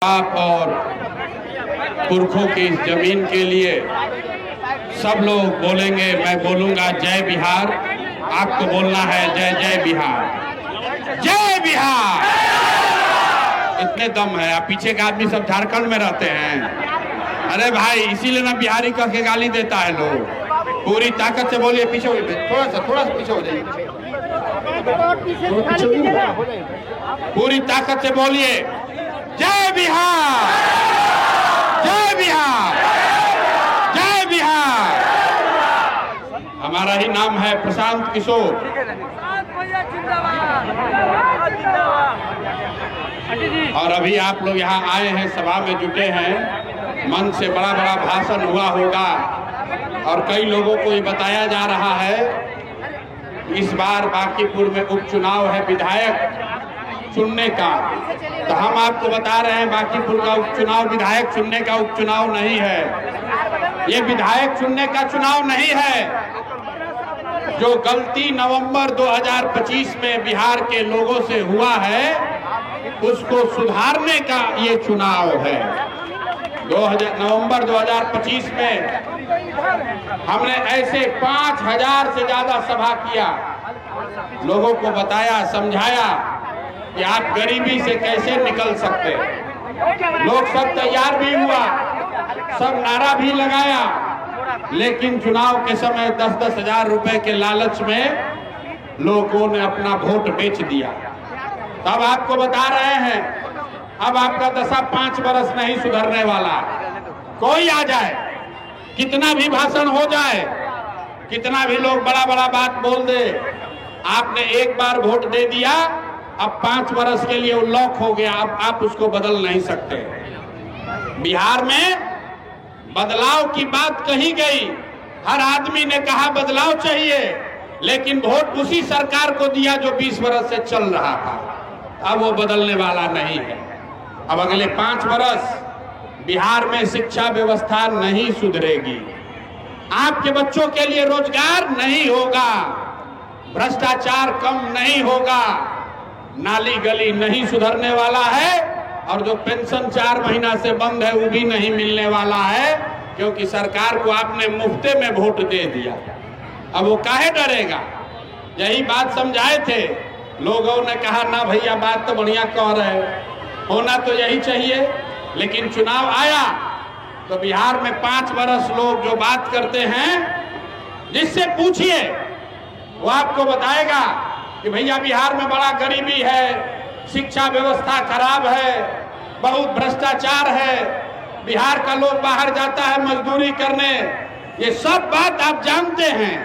आप और पुरखों की इस जमीन के लिए सब लोग बोलेंगे। मैं बोलूंगा जय बिहार, आपको बोलना है जय जय बिहार, जय बिहार। इतने दम है। आप पीछे के आदमी सब झारखंड में रहते हैं। अरे भाई, इसीलिए ना बिहारी कह के गाली देता है लोग। पूरी ताकत से बोलिए। पीछे हो जाइए, थोड़ा सा पीछे हो जाइए। पूरी ताकत से बोलिए जय बिहार, जय बिहार, जय बिहार। हमारा ही नाम है प्रशांत किशोर। और अभी आप लोग यहाँ आए हैं, सभा में जुटे हैं। मन से बड़ा बड़ा भाषण हुआ होगा और कई लोगों को ये बताया जा रहा है इस बार बांकीपुर में उपचुनाव है विधायक चुनने का। तो हम आपको बता रहे हैं बांकीपुर का उपचुनाव विधायक चुनने का उपचुनाव नहीं है। ये विधायक चुनने का चुनाव नहीं है। जो गलती नवंबर 2025 में बिहार के लोगों से हुआ है उसको सुधारने का ये चुनाव है। नवंबर 2025 में हमने ऐसे 5000 से ज्यादा सभा किया, लोगों को बताया, समझाया कि आप गरीबी से कैसे निकल सकते। लोग सब तैयार भी हुआ, सब नारा भी लगाया, लेकिन चुनाव के समय 10-10 हजार रुपए के लालच में लोगों ने अपना वोट बेच दिया। तब आपको बता रहे हैं अब आपका दशा 5 बरस नहीं सुधरने वाला। कोई आ जाए, कितना भी भाषण हो जाए, कितना भी लोग बड़ा बड़ा बात बोल दे, आपने एक बार वोट दे दिया, अब 5 बरस के लिए वो लॉक हो गया। अब आप उसको बदल नहीं सकते। बिहार में बदलाव की बात कही गई, हर आदमी ने कहा बदलाव चाहिए, लेकिन वोट उसी सरकार को दिया जो 20 बरस से चल रहा था। अब वो बदलने वाला नहीं है। अब अगले 5 बरस बिहार में शिक्षा व्यवस्था नहीं सुधरेगी, आपके बच्चों के लिए रोजगार नहीं होगा, भ्रष्टाचार कम नहीं होगा, नाली गली नहीं सुधरने वाला है, और जो पेंशन 4 महीना से बंद है वो भी नहीं मिलने वाला है, क्योंकि सरकार को आपने मुफ्ते में वोट दे दिया। अब वो काहे डरेगा। यही बात समझाए थे, लोगों ने कहा ना भैया बात तो बढ़िया कह रहे, होना तो यही चाहिए। लेकिन चुनाव आया तो बिहार में 5 बरस लोग जो बात करते हैं, जिससे पूछिए वो आपको बताएगा कि भैया बिहार में बड़ा गरीबी है, शिक्षा व्यवस्था खराब है, बहुत भ्रष्टाचार है, बिहार का लोग बाहर जाता है मजदूरी करने। ये सब बात आप जानते हैं,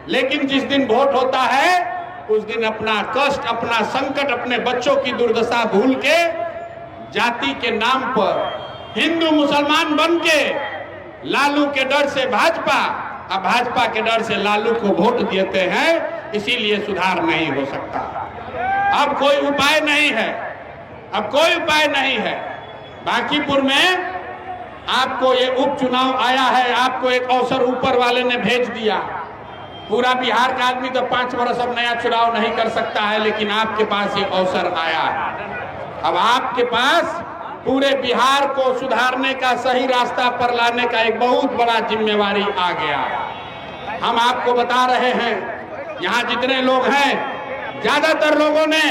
लेकिन जिस दिन वोट होता है उस दिन अपना कष्ट, अपना संकट, अपने बच्चों की दुर्दशा भूल के जाति के नाम पर हिंदू मुसलमान बन के लालू के डर से भाजपा, अब भाजपा के डर से लालू को वोट देते हैं, इसीलिए सुधार नहीं हो सकता। अब कोई उपाय नहीं है, अब कोई उपाय नहीं है। बांकीपुर में आपको ये उपचुनाव आया है, आपको एक अवसर ऊपर वाले ने भेज दिया। पूरा बिहार का आदमी तो 5 बरस अब नया चुनाव नहीं कर सकता है, लेकिन आपके पास ये अवसर आया है। अब आपके पास पूरे बिहार को सुधारने का, सही रास्ता पर लाने का एक बहुत बड़ा जिम्मेवारी आ गया। हम आपको बता रहे हैं, यहाँ जितने लोग हैं, ज्यादातर लोगों ने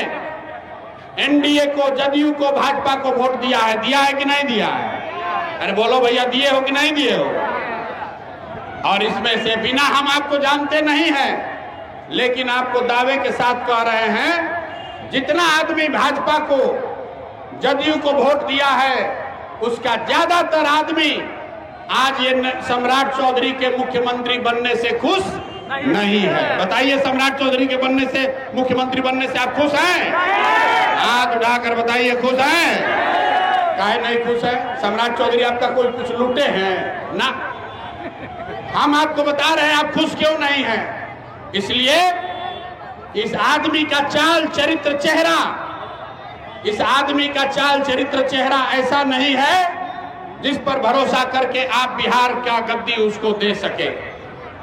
एनडीए को, जदयू को, भाजपा को वोट दिया है कि नहीं दिया है? अरे बोलो भैया, दिए हो कि नहीं दिए हो? और इसमें से बिना हम आपको जानते नहीं हैं, लेकिन आपको दावे के साथ कह रहे हैं, जितना आदमी भाजपा को, जदयू को वोट दिया है, उसका ज्यादातर आदमी आज ये सम्राट चौधरी के मुख्यमंत्री बनने से खुश नहीं है। बताइए, सम्राट चौधरी के बनने से, मुख्यमंत्री बनने से आप खुश हैं? हाथ उठाकर बताइए, खुश हैं? काहे नहीं खुश है? सम्राट चौधरी आपका कोई कुछ लूटे हैं ना? हम आपको बता रहे हैं आप खुश क्यों नहीं हैं। इसलिए इस आदमी का चाल चरित्र चेहरा, इस आदमी का चाल चरित्र चेहरा ऐसा नहीं है जिस पर भरोसा करके आप बिहार का गद्दी उसको दे सके।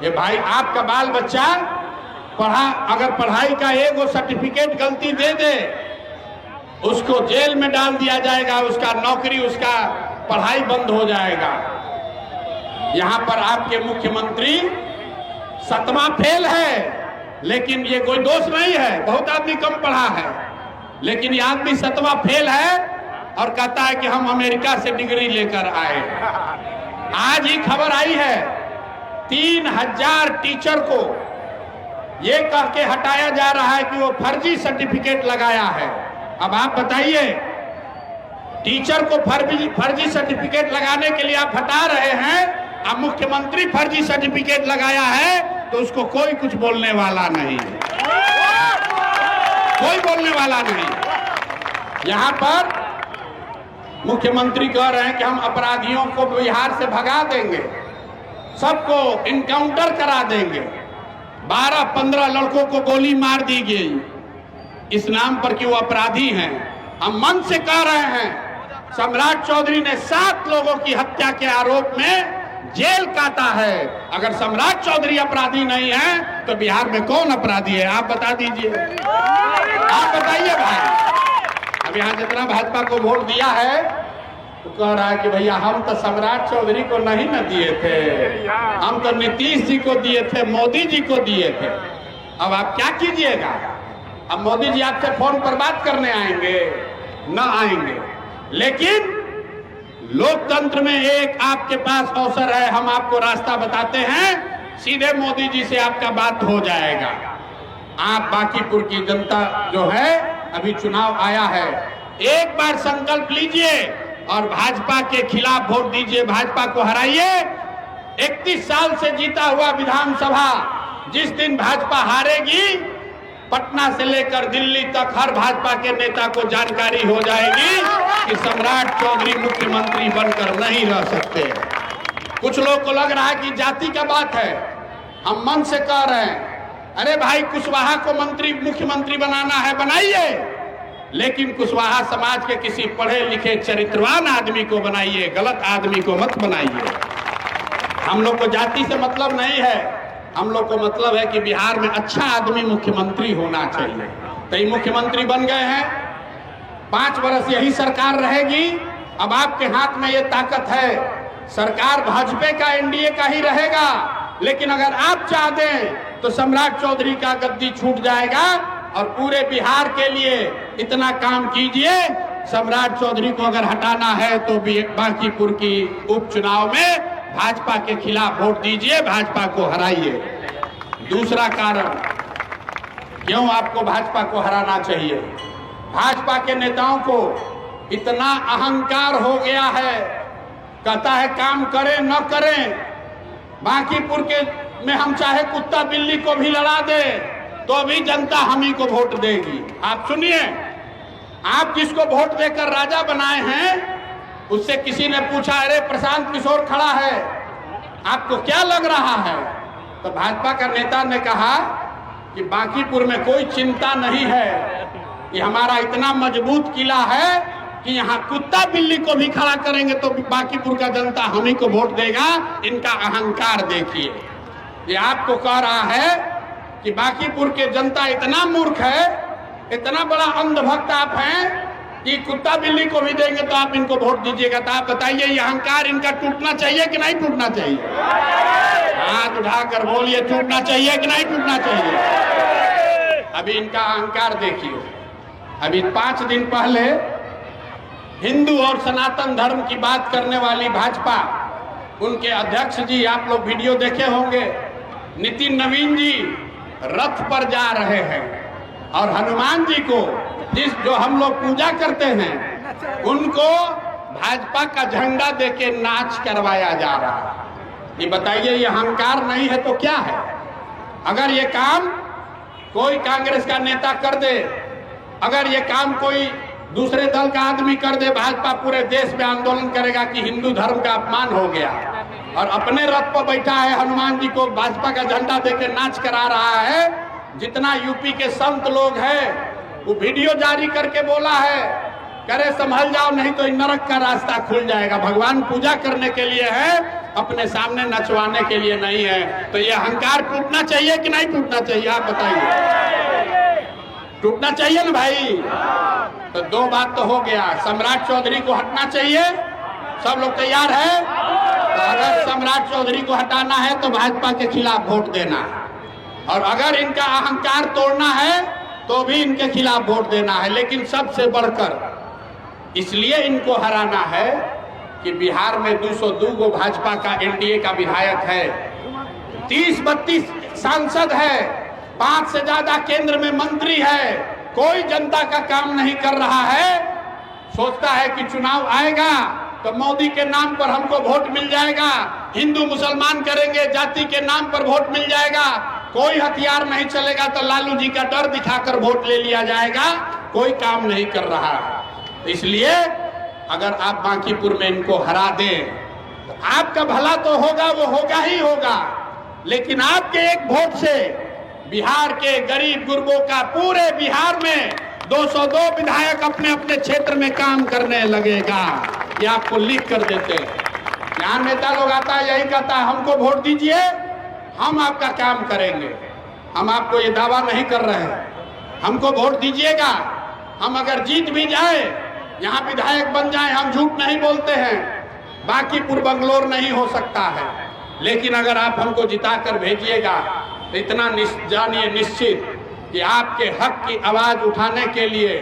ये भाई, आपका बाल बच्चा अगर पढ़ाई का एक सर्टिफिकेट गलती दे दे उसको जेल में डाल दिया जाएगा, उसका नौकरी, उसका पढ़ाई बंद हो जाएगा। यहां पर आपके मुख्यमंत्री 7वां फेल है, लेकिन ये कोई दोष नहीं है, बहुत आदमी कम पढ़ा है, लेकिन ये आदमी 7वां फेल है और कहता है कि हम अमेरिका से डिग्री लेकर आए। आज ही खबर आई है 3000 टीचर को ये कह के हटाया जा रहा है कि वो फर्जी सर्टिफिकेट लगाया है। अब आप बताइए, टीचर को फर्जी सर्टिफिकेट लगाने के लिए आप हटा रहे हैं, अब मुख्यमंत्री फर्जी सर्टिफिकेट लगाया है तो उसको कोई कुछ बोलने वाला नहीं, कोई बोलने वाला नहीं। यहां पर मुख्यमंत्री कह रहे हैं कि हम अपराधियों को बिहार से भगा देंगे, सबको इनकाउंटर करा देंगे। 12-15 लड़कों को गोली मार दी गई इस नाम पर कि वो अपराधी हैं। हम मन से कह रहे हैं, सम्राट चौधरी ने 7 लोगों की हत्या के आरोप में जेल काटा है। अगर सम्राट चौधरी अपराधी नहीं है तो बिहार में कौन अपराधी है, आप बता दीजिए, आप बताइए भाई। अब यहाँ जितना भाजपा को वोट दिया है तो कह रहा है कि भैया हम तो सम्राट चौधरी को नहीं न दिए थे, हम तो नीतीश जी को दिए थे, मोदी जी को दिए थे। अब आप क्या कीजिएगा, अब मोदी जी आपसे फोन पर बात करने आएंगे? न आएंगे। लेकिन लोकतंत्र में एक आपके पास अवसर है, हम आपको रास्ता बताते हैं, सीधे मोदी जी से आपका बात हो जाएगा। आप बांकीपुर की जनता जो है, अभी चुनाव आया है, एक बार संकल्प लीजिए और भाजपा के खिलाफ वोट दीजिए, भाजपा को हराइए। 31 साल से जीता हुआ विधानसभा, जिस दिन भाजपा हारेगी, पटना से लेकर दिल्ली तक हर भाजपा के नेता को जानकारी हो जाएगी कि सम्राट चौधरी मुख्यमंत्री बनकर नहीं रह सकते। कुछ लोग को लग रहा है कि जाति का बात है, हम मन से कह रहे हैं, अरे भाई कुशवाहा को मुख्यमंत्री बनाना है, बनाइए, लेकिन कुशवाहा समाज के किसी पढ़े लिखे चरित्रवान आदमी को बनाइए, गलत आदमी को मत बनाइए। हम लोग को जाति से मतलब नहीं है, हम लोग को मतलब है कि बिहार में अच्छा आदमी मुख्यमंत्री होना चाहिए। तो ये मुख्यमंत्री बन गए हैं, 5 वर्ष यही सरकार रहेगी। अब आपके हाथ में ये ताकत है, सरकार भाजपा का, एनडीए का ही रहेगा, लेकिन अगर आप चाह दें तो सम्राट चौधरी का गद्दी छूट जाएगा और पूरे बिहार के लिए इतना काम कीजिए। सम्राट चौधरी को अगर हटाना है तो बांकीपुर की उपचुनाव में भाजपा के खिलाफ वोट दीजिए, भाजपा को हराइए। दूसरा कारण, क्यों आपको भाजपा को हराना चाहिए? भाजपा के नेताओं को इतना अहंकार हो गया है, कहता है काम करें न करें, बांकीपुर के में हम चाहे कुत्ता बिल्ली को भी लड़ा दे तो भी जनता हम ही को वोट देगी। आप सुनिए, आप जिसको वोट देकर राजा बनाए हैं, उससे किसी ने पूछा, अरे प्रशांत किशोर खड़ा है, आपको क्या लग रहा है? तो भाजपा का नेता ने कहा कि बांकीपुर में कोई चिंता नहीं है, ये हमारा इतना मजबूत किला है कि यहाँ कुत्ता बिल्ली को भी खड़ा करेंगे तो बांकीपुर का जनता हम ही को वोट देगा। इनका अहंकार देखिए। ये आपको कह रहा है कि बांकीपुर के जनता इतना मूर्ख है, इतना बड़ा अंधभक्त आप हैं कि कुत्ता बिल्ली को भी देंगे तो आप इनको वोट दीजिएगा। तो आप बताइए, ये अहंकार इनका टूटना चाहिए कि नहीं टूटना चाहिए? हाथ उठाकर बोलिए, टूटना चाहिए कि नहीं टूटना चाहिए? अभी इनका अहंकार देखिए। अभी 5 दिन पहले हिंदू और सनातन धर्म की बात करने वाली भाजपा, उनके अध्यक्ष जी, आप लोग वीडियो देखे होंगे, नितिन नवीन जी रथ पर जा रहे हैं और हनुमान जी को, जो हम लोग पूजा करते हैं, उनको भाजपा का झंडा देके नाच करवाया जा रहा है। ये बताइए, ये अहंकार नहीं है तो क्या है? अगर ये काम कोई कांग्रेस का नेता कर दे, अगर ये काम कोई दूसरे दल का आदमी कर दे, भाजपा पूरे देश में आंदोलन करेगा कि हिंदू धर्म का अपमान हो गया। और अपने रथ पर बैठा है हनुमान जी को भाजपा का झंडा देकर नाच करा रहा है। जितना यूपी के संत लोग हैं वो वीडियो जारी करके बोला है, करे संभल जाओ नहीं तो नरक का रास्ता खुल जाएगा। भगवान पूजा करने के लिए है, अपने सामने नचवाने के लिए नहीं है। तो ये अहंकार टूटना चाहिए कि नहीं टूटना चाहिए? आप बताइए। टूटना चाहिए ना भाई? तो दो बात तो हो गया, सम्राट चौधरी को हटना चाहिए। सब लोग तैयार है? तो अगर सम्राट चौधरी को हटाना है तो भाजपा के खिलाफ वोट देना, और अगर इनका अहंकार तोड़ना है तो भी इनके खिलाफ वोट देना है। लेकिन सबसे बढ़कर इसलिए इनको हराना है कि बिहार में 202 भाजपा का एनडीए का विधायक है, 30-32 सांसद है, 5 से ज्यादा केंद्र में मंत्री है, कोई जनता का काम नहीं कर रहा है। सोचता है कि चुनाव आएगा तो मोदी के नाम पर हमको वोट मिल जाएगा, हिंदू मुसलमान करेंगे, जाति के नाम पर वोट मिल जाएगा, कोई हथियार नहीं चलेगा तो लालू जी का डर दिखाकर वोट ले लिया जाएगा। कोई काम नहीं कर रहा। इसलिए अगर आप बांकीपुर में इनको हरा दें तो आपका भला तो होगा, वो होगा ही होगा, लेकिन आपके एक वोट से बिहार के गरीब गुरबों का पूरे बिहार में 202 विधायक अपने अपने क्षेत्र में काम करने लगेगा। ये आपको लिख कर देते हैं। यहाँ नेता लोग आता है यही कहता है हमको वोट दीजिए, हम आपका काम करेंगे। हम आपको ये दावा नहीं कर रहे हैं, हमको वोट दीजिएगा, हम अगर जीत भी जाए, यहाँ विधायक बन जाए, हम झूठ नहीं बोलते हैं, बांकीपुर बंगलोर नहीं हो सकता है। लेकिन अगर आप हमको जिताकर भेजिएगा तो इतना जानिए निश्चित कि आपके हक की आवाज उठाने के लिए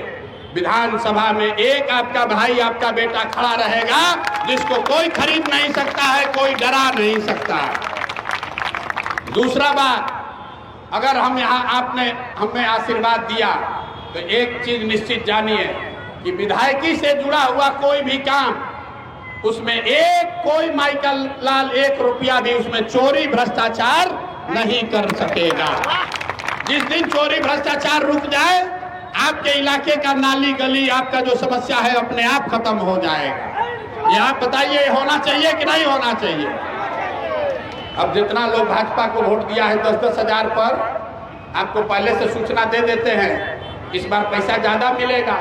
विधानसभा में एक आपका भाई, आपका बेटा खड़ा रहेगा, जिसको कोई खरीद नहीं सकता है, कोई डरा नहीं सकता है। दूसरा बात, अगर हम यहाँ आपने हमें आशीर्वाद दिया तो एक चीज निश्चित जानिए कि विधायकी से जुड़ा हुआ कोई भी काम, उसमें एक कोई माइकल लाल 1 रुपया भी उसमें चोरी भ्रष्टाचार नहीं कर सकेगा। जिस दिन चोरी भ्रष्टाचार रुक जाए, आपके इलाके का नाली गली, आपका जो समस्या है अपने आप खत्म हो जाएगा। ये आप बताइए होना चाहिए कि नहीं होना चाहिए? अब जितना लोग भाजपा को वोट दिया है 10-10 हजार पर, आपको पहले से सूचना दे देते हैं इस बार पैसा ज्यादा मिलेगा,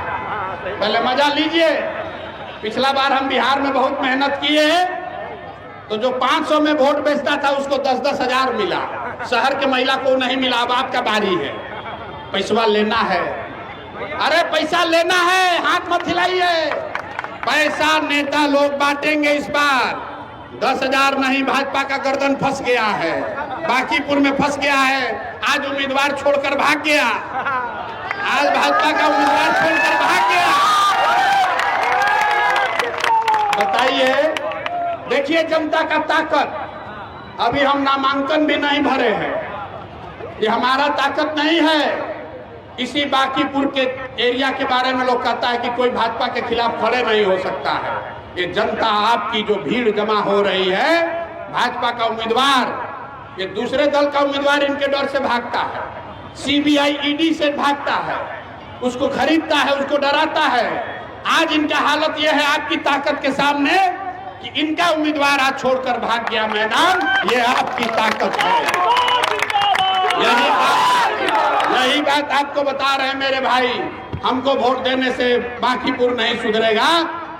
पहले मजा लीजिए। पिछला बार हम बिहार में बहुत मेहनत किए हैं, तो जो 500 में वोट बेचता था उसको 10-10 हजार मिला, शहर के महिला को नहीं मिला। अब आपका बारी है, पैसा लेना है। अरे पैसा लेना है, हाथ मत हिलाइए। पैसा नेता लोग बांटेंगे इस बार। 10 हजार नहीं, भाजपा का गर्दन फंस गया है, बांकीपुर में फंस गया है। आज उम्मीदवार छोड़कर भाग गया, आज भाजपा का उम्मीदवार छोड़कर भाग गया। बताइए, देखिए जनता का ताकत। अभी हम नामांकन भी नहीं भरे हैं, ये हमारा ताकत नहीं है। इसी बांकीपुर के एरिया के बारे में लोग कहता है कि कोई भाजपा के खिलाफ खड़े नहीं हो सकता है। ये जनता आपकी जो भीड़ जमा हो रही है, भाजपा का उम्मीदवार, ये दूसरे दल का उम्मीदवार इनके डर से भागता है, सीबीआई ईडी से भागता है, उसको खरीदता है, उसको डराता है। आज इनका हालत यह है आपकी ताकत के सामने कि इनका उम्मीदवार आज छोड़कर भाग गया मैदान। ये आपकी ताकत है। यही बात आपको बता रहे हैं मेरे भाई। हमको वोट देने से बांकीपुर नहीं सुधरेगा,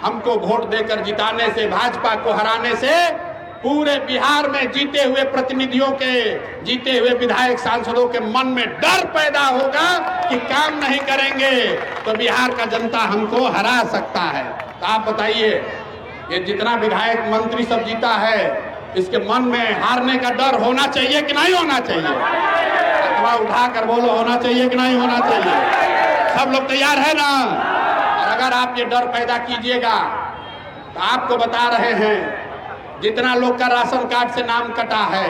हमको वोट देकर जिताने से, भाजपा को हराने से पूरे बिहार में जीते हुए प्रतिनिधियों के, जीते हुए विधायक सांसदों के मन में डर पैदा होगा कि काम नहीं करेंगे तो बिहार का जनता हमको हरा सकता है। तो आप बताइए, ये जितना विधायक मंत्री सब जीता है, इसके मन में हारने का डर होना चाहिए कि नहीं होना चाहिए? अथवा उठाकर बोलो, होना चाहिए कि नहीं होना चाहिए? सब लोग तैयार है ना? और अगर आप ये डर पैदा कीजिएगा तो आपको बता रहे हैं, जितना लोग का राशन कार्ड से नाम कटा है,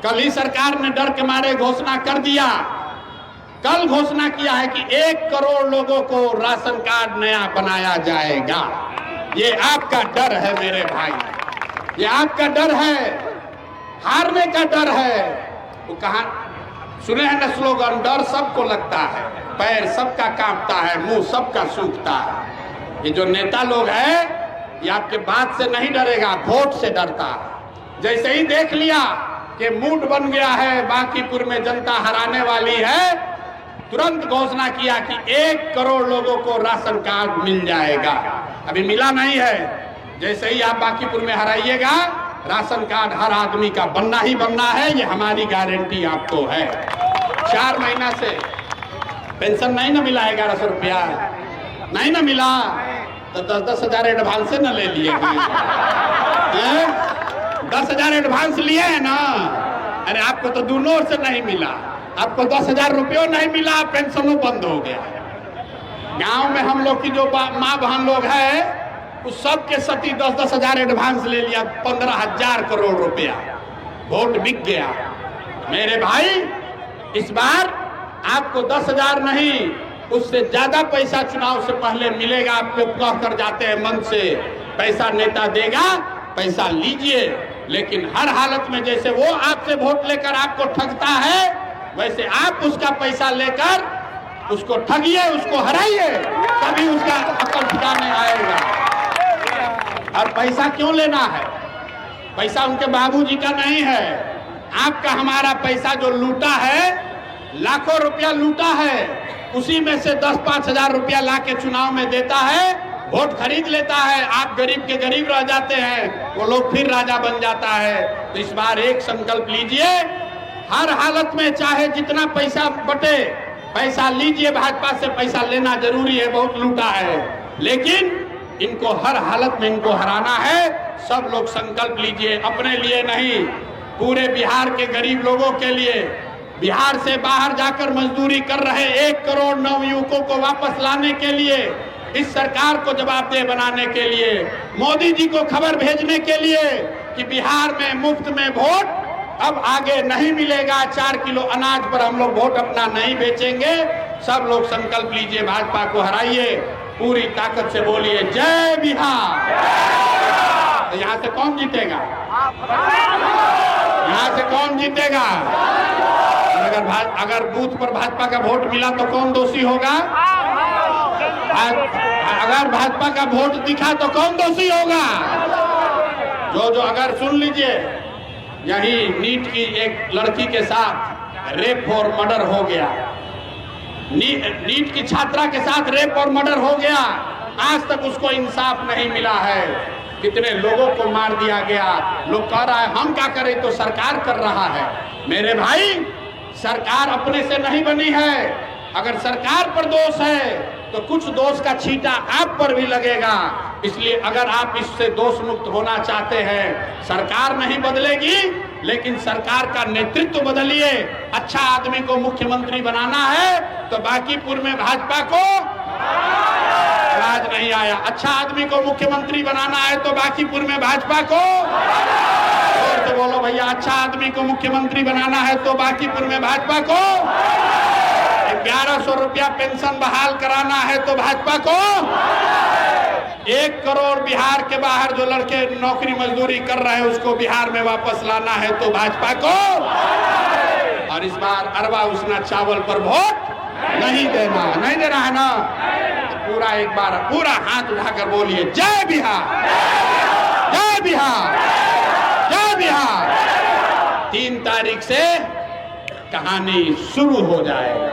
कल ही सरकार ने डर के मारे घोषणा कर दिया, कल घोषणा किया है कि 1 करोड़ लोगों को राशन कार्ड नया बनाया जाएगा। ये आपका डर है मेरे भाई, ये आपका डर है, हारने का डर है। वो कहा सुने हैं ना स्लोगन, डर सबको लगता है, पैर सबका कांपता है, मुंह सबका सूखता है। ये जो नेता लोग हैं, ये आपके बात से नहीं डरेगा, वोट से डरता है। जैसे ही देख लिया कि मूड बन गया है, बांकीपुर में जनता हराने वाली है, तुरंत घोषणा किया कि 1 करोड़ लोगों को राशन कार्ड मिल जाएगा। अभी मिला नहीं है, जैसे ही आप बांकीपुर में हराइएगा, राशन कार्ड हर आदमी का बनना ही बनना है, ये हमारी गारंटी आपको है। 4 महीना से पेंशन नहीं ना मिला 1100 रुपया, नहीं ना मिला तो 10-10 हजार एडवांस से न ले लिए हैं? 10 हजार एडवांस लिए है ना। अरे आपको तो दोनों से नहीं मिला, आपको 10,000 रुपये नहीं मिला, पेंशनों बंद हो गया। गांव में हम लोग की जो माँ बहन लोग है उस सब के सती 10-10 हजार एडवांस ले लिया, 15,000 करोड़ रुपया, वोट बिक गया। मेरे भाई इस बार आपको 10,000 नहीं उससे ज्यादा पैसा चुनाव से पहले मिलेगा। आपको कह कर जाते हैं मन से पैसा नेता देगा, पैसा लीजिए, लेकिन हर हालत में जैसे वो आपसे वोट लेकर आपको ठगता है वैसे आप उसका पैसा लेकर उसको ठगिए, उसको हराइए, तभी उसका अकल ठिकाने आएगा। और पैसा क्यों लेना है? पैसा उनके बाबूजी का नहीं है, आपका हमारा पैसा जो लूटा है, लाखों रुपया लूटा है, उसी में से 10-5 हजार रुपया ला के चुनाव में देता है, वोट खरीद लेता है। आप गरीब के गरीब रह जाते हैं, वो लोग फिर राजा बन जाता है। तो इस बार एक संकल्प लीजिए, हर हालत में चाहे जितना पैसा बटे पैसा लीजिए। भाजपा से पैसा लेना जरूरी है, बहुत लूटा है, लेकिन इनको हर हालत में इनको हराना है। सब लोग संकल्प लीजिए, अपने लिए नहीं, पूरे बिहार के गरीब लोगों के लिए। बिहार से बाहर जाकर मजदूरी कर रहे 1 करोड़ नवयुवकों को वापस लाने के लिए, इस सरकार को जवाबदेह बनाने के लिए, मोदी जी को खबर भेजने के लिए कि बिहार में मुफ्त में वोट अब आगे नहीं मिलेगा। 4 किलो अनाज पर हम लोग वोट अपना नहीं बेचेंगे। सब लोग संकल्प लीजिए, भाजपा को हराइए, पूरी ताकत से बोलिए जय बिहार। तो यहाँ से कौन जीतेगा? यहाँ से कौन जीतेगा? अगर बूथ पर भाजपा का वोट मिला तो कौन दोषी होगा? अगर भाजपा का वोट दिखा तो कौन दोषी होगा? जो अगर सुन लीजिए, यही नीट की एक लड़की के साथ रेप और मर्डर हो गया, नीट की छात्रा के साथ रेप और मर्डर हो गया, आज तक उसको इंसाफ नहीं मिला है। कितने लोगों को मार दिया गया। लोग कह रहा है हम क्या करें, तो सरकार कर रहा है। मेरे भाई, सरकार अपने से नहीं बनी है। अगर सरकार पर दोष है तो कुछ दोष का छींटा आप पर भी लगेगा। इसलिए अगर आप इससे दोष मुक्त होना चाहते हैं, सरकार नहीं बदलेगी, लेकिन सरकार का नेतृत्व बदलिए। अच्छा आदमी को मुख्यमंत्री बनाना है तो बांकीपुर में भाजपा को राज नहीं आया। अच्छा आदमी को मुख्यमंत्री बनाना है तो बांकीपुर में भाजपा को, तो बोलो भैया, अच्छा आदमी को मुख्यमंत्री बनाना है तो बांकीपुर में भाजपा को, 1100 रुपया पेंशन बहाल कराना है तो भाजपा को, 1 करोड़ बिहार के बाहर जो लड़के नौकरी मजदूरी कर रहे हैं उसको बिहार में वापस लाना है तो भाजपा को, और इस बार अरवा उसना चावल पर वोट नहीं देना है ना। तो पूरा एक बार पूरा हाथ उठाकर बोलिए जय बिहार, जय बिहार, जय बिहार। 3 तारीख से कहानी शुरू हो जाएगा।